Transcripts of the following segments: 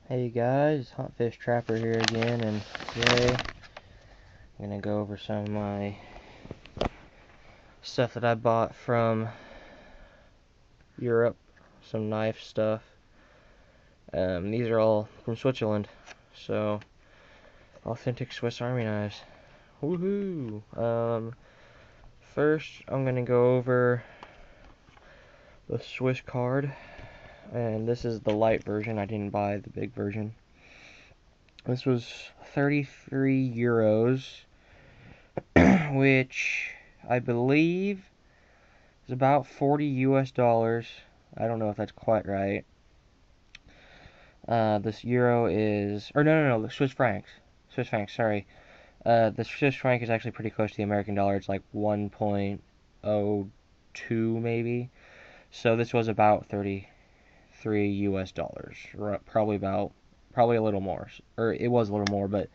Hey guys, Huntfish Trapper here again, and today I'm gonna go over some of my stuff that I bought from Europe, some knife stuff. These are all from Switzerland, so authentic Swiss Army knives. Woohoo! First I'm gonna go over the Swiss card, and this is the light version. I didn't buy the big version. This was 33 euros. Which I believe is about 40 US dollars. I don't know if that's quite right. This euro is, or no, the Swiss francs. Swiss francs, sorry. The Swiss franc is actually pretty close to the American dollar. It's like 1.02 maybe. So this was about 33 US dollars. Probably a little more. Or it was a little more, but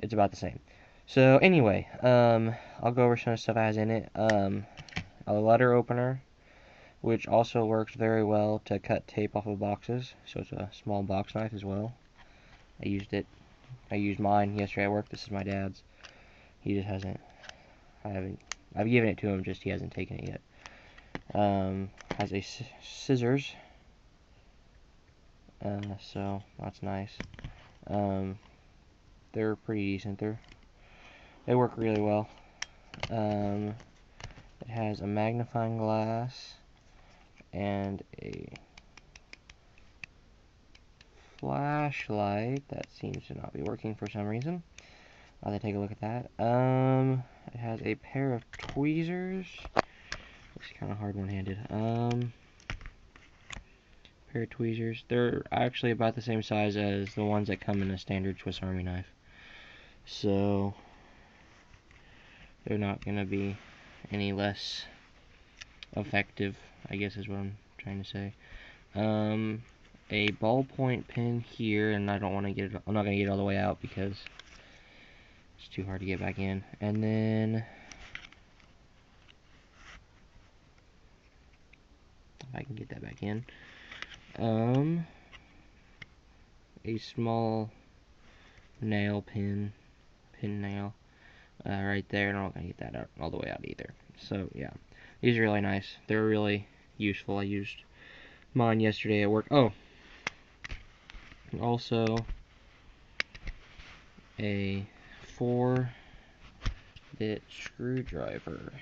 it's about the same. So anyway, I'll go over some of the stuff it has in it. A letter opener, which also works very well to cut tape off of boxes. So it's a small box knife as well. I used mine yesterday at work. This is my dad's. He just hasn't. I've given it to him, just he hasn't taken it yet. Has a scissors. So that's nice. They're pretty decent. They work really well. It has a magnifying glass and a flashlight that seems to not be working for some reason. I'll take a look at that. It has a pair of tweezers. Looks kind of hard one-handed. Pair of tweezers. They're actually about the same size as the ones that come in a standard Swiss Army knife. So they're not going to be any less effective, I guess is what I'm trying to say. A ballpoint pen here, and I don't want to get it. I'm not going to get it all the way out because it's too hard to get back in. And then if I can get that back in, a small nail pin nail right there. And I'm not going to get that out all the way out either. So yeah, these are really nice. They're really useful. I used mine yesterday at work. Oh, and also a 4-bit screwdriver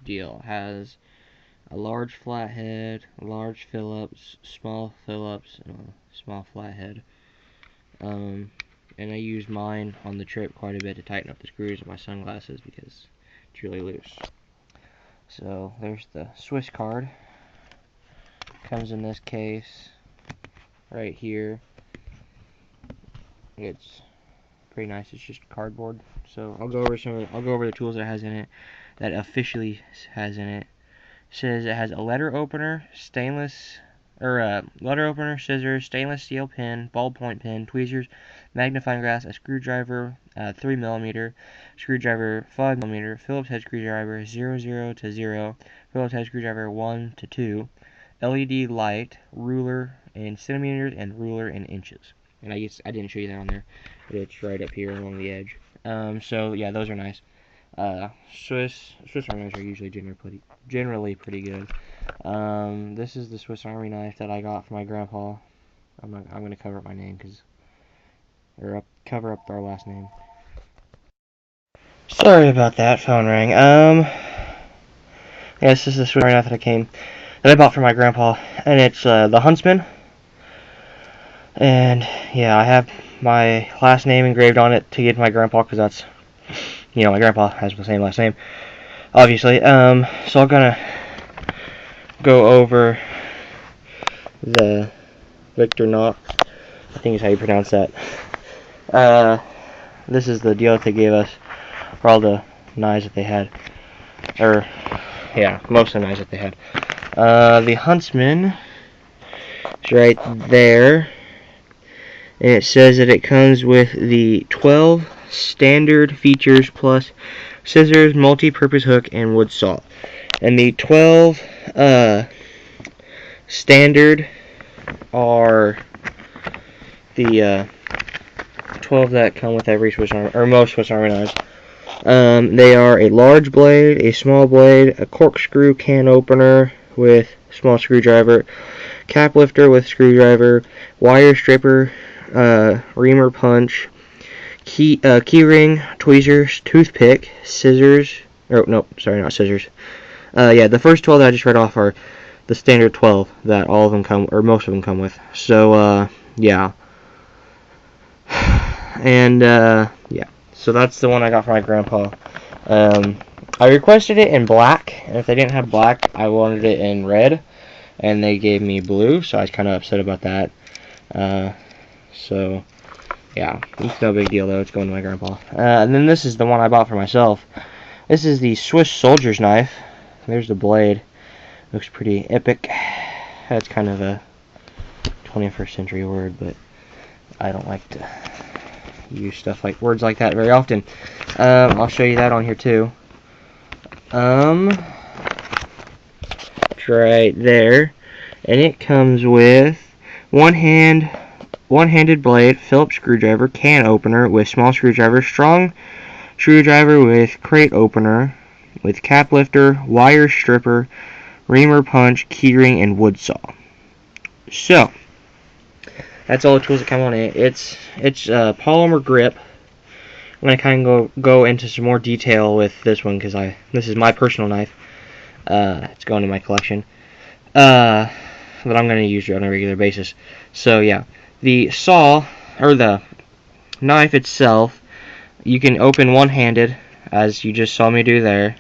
deal. Has a large flathead, large Phillips, small Phillips, and a small flathead. And I use mine on the trip quite a bit to tighten up the screws of my sunglasses because it's really loose. So there's the Swiss card. Comes in this case right here. It's pretty nice. It's just cardboard. So I'll go over the tools that it has in it, that officially has in it. It says it has a letter opener, letter opener, scissors, stainless steel pen, ballpoint pen, tweezers, magnifying glass, a screwdriver, 3mm, screwdriver 5mm, Phillips head screwdriver 00 to 0, Phillips head screwdriver 1 to 2, LED light, ruler in centimeters, and ruler in inches. And I guess I didn't show you that on there, but it's right up here along the edge. So yeah, those are nice. Swiss Army knives are usually generally pretty good. This is the Swiss Army knife that I got from my grandpa. I'm gonna cover up my name cover up our last name. Sorry about that. Phone rang. Yes, this is the Swiss Army knife that I bought from my grandpa, and it's the Huntsman. And yeah, I have my last name engraved on it to give to my grandpa because that's, my grandpa has the same last name, obviously. So I'm gonna go over the Victorinox, I think is how you pronounce that. This is the deal that they gave us for all the knives that they had. Most of the knives that they had. The Huntsman is right there. And it says that it comes with the 12 standard features plus scissors, multi-purpose hook, and wood saw. And the 12 standard are the 12 that come with every Swiss Army, or most Swiss Army knives. They are a large blade, a small blade, a corkscrew can opener with small screwdriver, cap lifter with screwdriver, wire stripper, reamer punch, key ring, tweezers, toothpick, scissors. Oh no, sorry, not scissors. Yeah, the first 12 that I just read off are the standard 12 that all of them come, or most of them come with. So yeah, and yeah. So that's the one I got for my grandpa. I requested it in black, and if they didn't have black, I wanted it in red, and they gave me blue, so I was kind of upset about that. So, yeah, it's no big deal, though. It's going to my grandpa. And then this is the one I bought for myself. This is the Swiss soldier's knife. There's the blade. Looks pretty epic. That's kind of a 21st century word, but I don't like to use stuff like words like that very often. I'll show you that on here too. It's right there, and it comes with one-handed blade, Phillips screwdriver, can opener with small screwdriver, strong screwdriver with crate opener, with cap lifter, wire stripper, reamer punch, keyring, and wood saw. So that's all the tools that come on it. It's polymer grip. I'm gonna kind of go into some more detail with this one because this is my personal knife. It's going in my collection that I'm gonna use on a regular basis. So yeah, the saw or the knife itself, you can open one-handed, as you just saw me do there,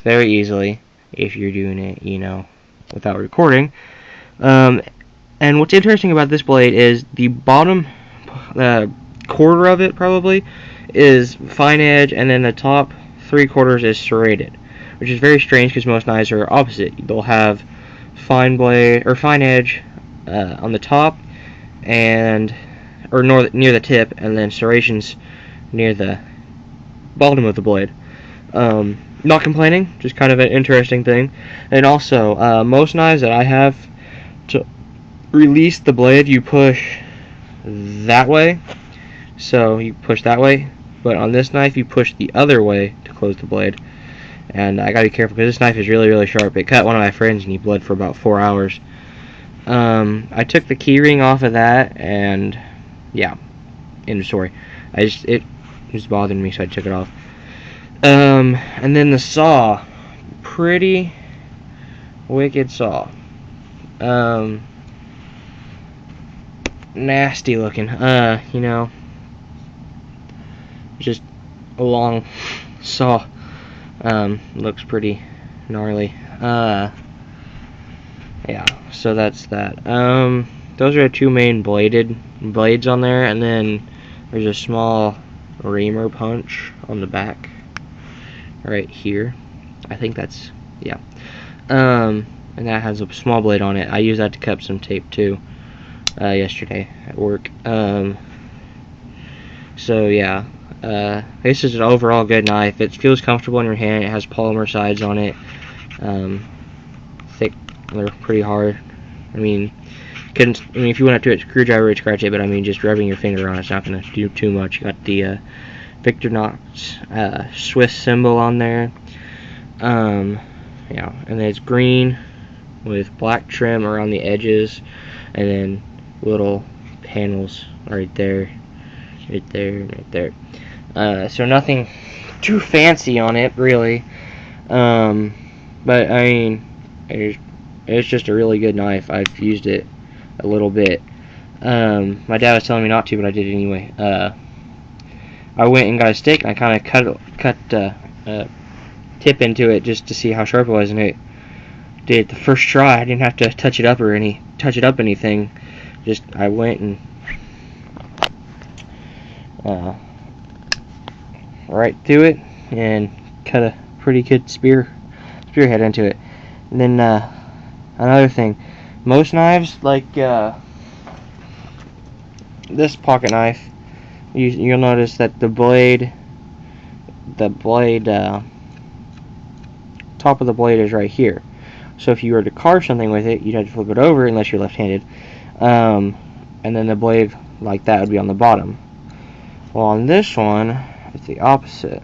very easily if you're doing it, you know, without recording. And what's interesting about this blade is the bottom quarter of it probably is fine edge, and then the top 3/4 is serrated, which is very strange because most knives are opposite. They'll have fine blade or fine edge on the top and near the tip, and then serrations near the bottom of the blade. Not complaining, just kind of an interesting thing. And also, most knives that I have, to release the blade, you push that way. So you push that way, but on this knife you push the other way to close the blade. And I gotta be careful because this knife is really, really sharp. It cut one of my friends and he bled for about 4 hours. I took the keyring off of that, and yeah, end of story. It was bothering me, so I took it off. And then the saw, pretty wicked saw. Nasty looking. You know, just a long saw. Looks pretty gnarly. Yeah, so that's that. Those are the two main blades on there, and then there's a small reamer punch on the back right here. I think that's, yeah. And that has a small blade on it. I used that to cut some tape too yesterday at work. So yeah, this is an overall good knife. It feels comfortable in your hand. It has polymer sides on it. Thick. They're pretty hard. I mean, if you want to do it, screwdriver would scratch it, but I mean, just rubbing your finger on it's not going to do too much. You got the Victorinox Swiss symbol on there. Yeah, and then it's green with black trim around the edges, and then little panels right there, right there, right there. So nothing too fancy on it, really. But I mean, it's just a really good knife. I've used it a little bit. My dad was telling me not to, but I did it anyway. I went and got a stick, and I kind of cut tip into it just to see how sharp it was, and it did it the first try. I didn't have to touch it up anything. Just I went and right through it and cut a pretty good spearhead into it. And then another thing, most knives, like this pocket knife, you'll notice that the blade top of the blade is right here. So if you were to carve something with it, you'd have to flip it over unless you're left-handed. And then the blade like that would be on the bottom. Well, on this one, it's the opposite.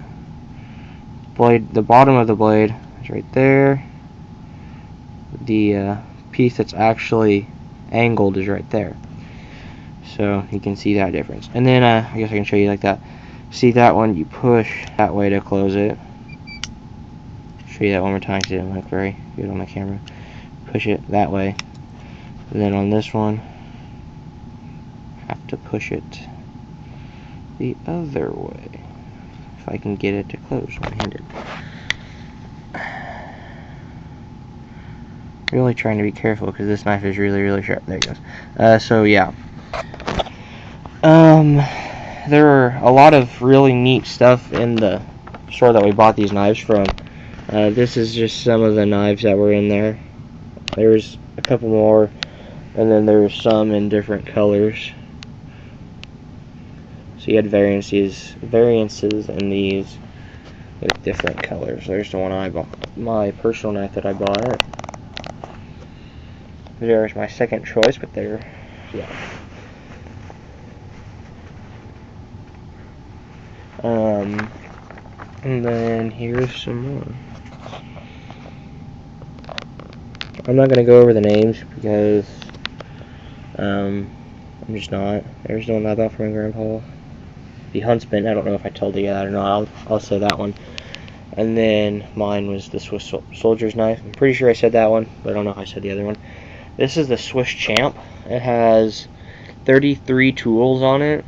The bottom of the blade is right there. The piece that's actually angled is right there. So you can see that difference. And then I guess I can show you like that. See that one? You push that way to close it. Show you that one more time because it didn't look very good on the camera. Push it that way. And then on this one, have to push it the other way. If I can get it to close one-handed. Really trying to be careful because this knife is really, really sharp. There it goes. So yeah. There are a lot of really neat stuff in the store that we bought these knives from. This is just some of the knives that were in there. There's a couple more, and then there's some in different colors. So you had variances in these with different colors. There's the one I bought, my personal knife that I bought. There's my second choice, but there, yeah. And then here's some more. I'm not gonna go over the names because I'm just not. There's the one I bought from my grandpa. The Huntsman. I don't know if I told you that or not. I'll say that one. And then mine was the Swiss Soldier's knife. I'm pretty sure I said that one, but I don't know if I said the other one. This is the Swiss Champ. It has 33 tools on it,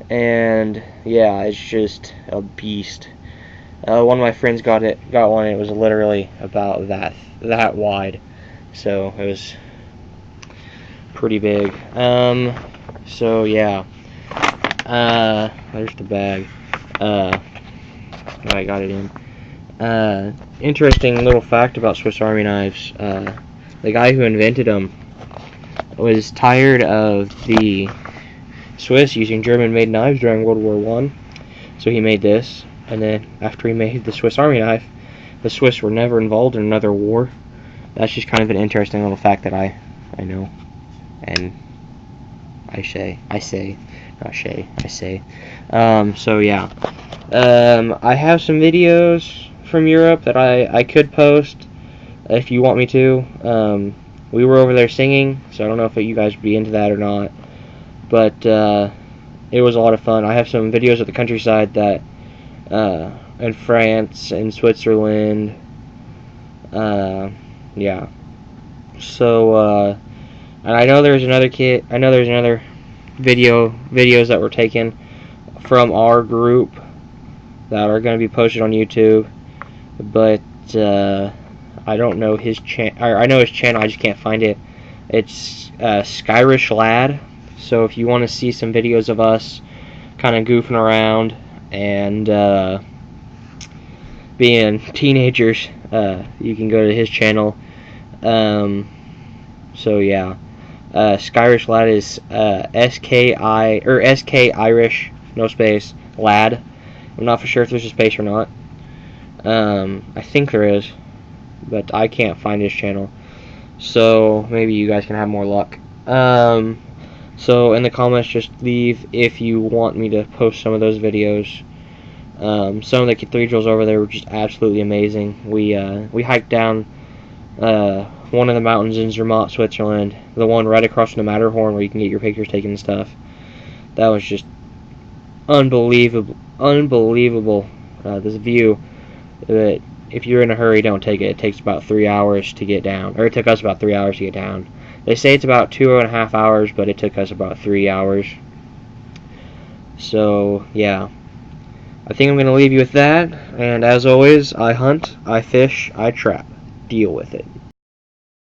and yeah, it's just a beast. One of my friends got one. It was literally about that wide, so it was pretty big. So yeah. There's the bag. I got it in. Interesting little fact about Swiss Army knives. The guy who invented them was tired of the Swiss using German-made knives during World War I, so he made this. And then after he made the Swiss Army knife, the Swiss were never involved in another war. That's just kind of an interesting little fact that I know, and I say. So yeah. I have some videos from Europe that I could post if you want me to. We were over there singing, so I don't know if you guys would be into that or not. But it was a lot of fun. I have some videos of the countryside that in France and Switzerland. Yeah. So and I know there's another videos that were taken from our group that are going to be posted on YouTube, but I don't know his channel. I know his channel, I just can't find it. It's Skyrish Lad. So if you want to see some videos of us kind of goofing around and being teenagers, you can go to his channel. So yeah. Skyrish Lad is SK Irish, no space, Lad. I'm not for sure if there's a space or not. I think there is, but I can't find his channel. So maybe you guys can have more luck. So in the comments, just leave if you want me to post some of those videos. Some of the cathedrals over there were just absolutely amazing. We hiked down one of the mountains in Zermatt, Switzerland, the one right across from the Matterhorn where you can get your pictures taken and stuff. That was just unbelievable. This view, that if you're in a hurry, don't take it. It takes about 3 hours to get down, or it took us about 3 hours to get down. They say it's about 2.5 hours, but it took us about 3 hours. So yeah, I think I'm going to leave you with that, and as always, I hunt, I fish, I trap. Deal with it.